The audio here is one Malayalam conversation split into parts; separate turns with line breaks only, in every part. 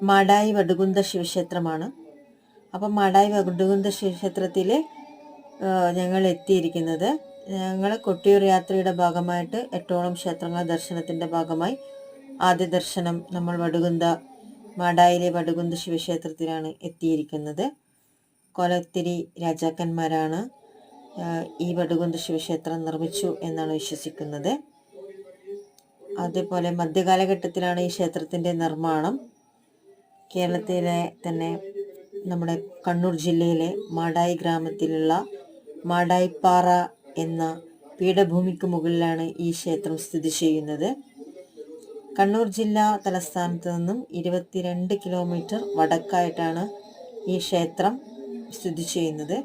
മാടായി വടുകുന്ത ശിവക്ഷേത്രമാണ്. അപ്പം മാടായി വടുകുന്ത ശിവക്ഷേത്രത്തിൽ ഞങ്ങൾ എത്തിയിരിക്കുന്നത്. ഞങ്ങൾ കൊട്ടിയൂർ യാത്രയുടെ ഭാഗമായിട്ട് 8ഓളം ക്ഷേത്രങ്ങൾ ദർശനത്തിൻ്റെ ഭാഗമായി ആദ്യ ദർശനം നമ്മൾ മാടായിലെ വടുകുന്ത ശിവക്ഷേത്രത്തിലാണ് എത്തിയിരിക്കുന്നത്. കൊലത്തിരി രാജാക്കന്മാരാണ് ഈ വടുകുന്ത ശിവക്ഷേത്രം നിർമ്മിച്ചു എന്നാണ് വിശ്വസിക്കുന്നത്. അതേപോലെ മധ്യകാലഘട്ടത്തിലാണ് ഈ ക്ഷേത്രത്തിൻ്റെ നിർമ്മാണം. കേരളത്തിലെ തന്നെ നമ്മുടെ കണ്ണൂർ ജില്ലയിലെ മാടായി ഗ്രാമത്തിലുള്ള മാടായിപ്പാറ എന്ന പീഠഭൂമിക്ക് മുകളിലാണ് ഈ ക്ഷേത്രം സ്ഥിതി ചെയ്യുന്നത്. കണ്ണൂർ ജില്ലാ തലസ്ഥാനത്ത് നിന്നും 22 കിലോമീറ്റർ വടക്കായിട്ടാണ് ഈ ക്ഷേത്രം സ്ഥിതി ചെയ്യുന്നത്.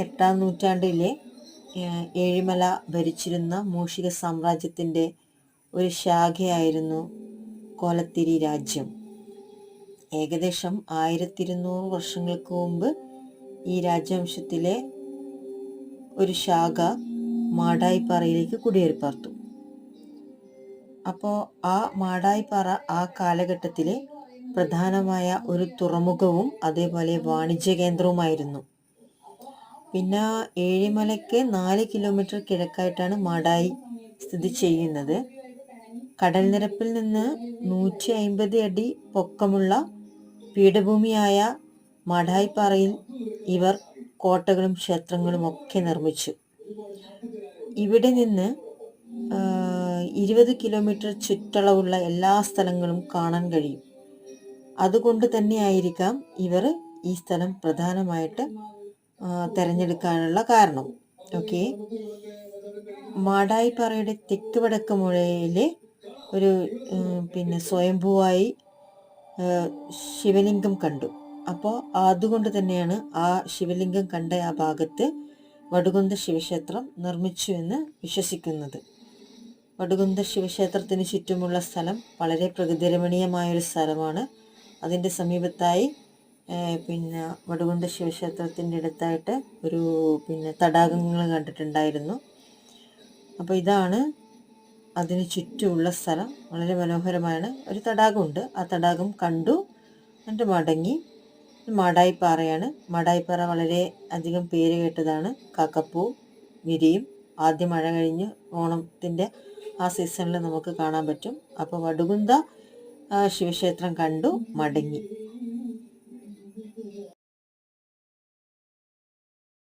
8ാം നൂറ്റാണ്ടിലെ ഏഴിമല ഭരിച്ചിരുന്ന മൂഷിക സാമ്രാജ്യത്തിൻ്റെ ഒരു ശാഖയായിരുന്നു കോലത്തിരി രാജ്യം. ഏകദേശം 1200 വർഷങ്ങൾക്ക് മുമ്പ് ഈ രാജവംശത്തിലെ ഒരു ശാഖ മാടായിപ്പാറയിലേക്ക് കുടിയേറിപ്പാർത്തു. അപ്പോൾ ആ മാടായിപ്പാറ ആ കാലഘട്ടത്തിലെ പ്രധാനമായ ഒരു തുറമുഖവും അതേപോലെ വാണിജ്യ കേന്ദ്രവുമായിരുന്നു. പിന്നെ ഏഴിമലയ്ക്ക് 4 കിലോമീറ്റർ കിഴക്കായിട്ടാണ് മാടായി സ്ഥിതി ചെയ്യുന്നത്. കടൽ നിരപ്പിൽ നിന്ന് 150 അടി പൊക്കമുള്ള പീഠഭൂമിയായ മാടായിപ്പാറയിൽ ഇവർ കോട്ടകളും ക്ഷേത്രങ്ങളും ഒക്കെ നിർമ്മിച്ചു. ഇവിടെ നിന്ന് 20 കിലോമീറ്റർ ചുറ്റളവുള്ള എല്ലാ സ്ഥലങ്ങളും കാണാൻ കഴിയും. അതുകൊണ്ട് തന്നെയായിരിക്കാം ഇവർ ഈ സ്ഥലം പ്രധാനമായിട്ട് തിരഞ്ഞെടുക്കാനുള്ള കാരണം. ഓക്കെ, മാടായിപ്പാറയുടെ തെക്ക് വടക്ക് മുഴയിലെ ഒരു സ്വയംഭൂവായി ശിവലിംഗം കണ്ടു. അപ്പോൾ അതുകൊണ്ട് തന്നെയാണ് ആ ശിവലിംഗം കണ്ട ആ ഭാഗത്ത് വടുകുന്ത ശിവക്ഷേത്രം നിർമ്മിച്ചു എന്ന് വിശ്വസിക്കുന്നത്. വടുകുന്ത ശിവക്ഷേത്രത്തിന് ചുറ്റുമുള്ള സ്ഥലം വളരെ പ്രകൃതിരമണീയമായൊരു സ്ഥലമാണ്. അതിൻ്റെ സമീപത്തായി വടുകുന്ത ശിവക്ഷേത്രത്തിൻ്റെ അടുത്തായിട്ട് ഒരു തടാകങ്ങൾ കണ്ടിട്ടുണ്ടായിരുന്നു. അപ്പോൾ ഇതാണ് അതിന് ചുറ്റുമുള്ള സ്ഥലം. വളരെ മനോഹരമാണ്. ഒരു തടാകമുണ്ട്. ആ തടാകം കണ്ടു, എന്നിട്ട് മടങ്ങി. മാടായിപ്പാറയാണ്. മാടായിപ്പാറ വളരെ അധികം പേര് കേട്ടതാണ്. കാക്കപ്പൂ വിരിയും. ആദ്യ മഴ കഴിഞ്ഞ് ഓണത്തിൻ്റെ ആ സീസണിൽ നമുക്ക് കാണാൻ പറ്റും. അപ്പോൾ വടുകുന്ത ശിവക്ഷേത്രം കണ്ടു, മടങ്ങി.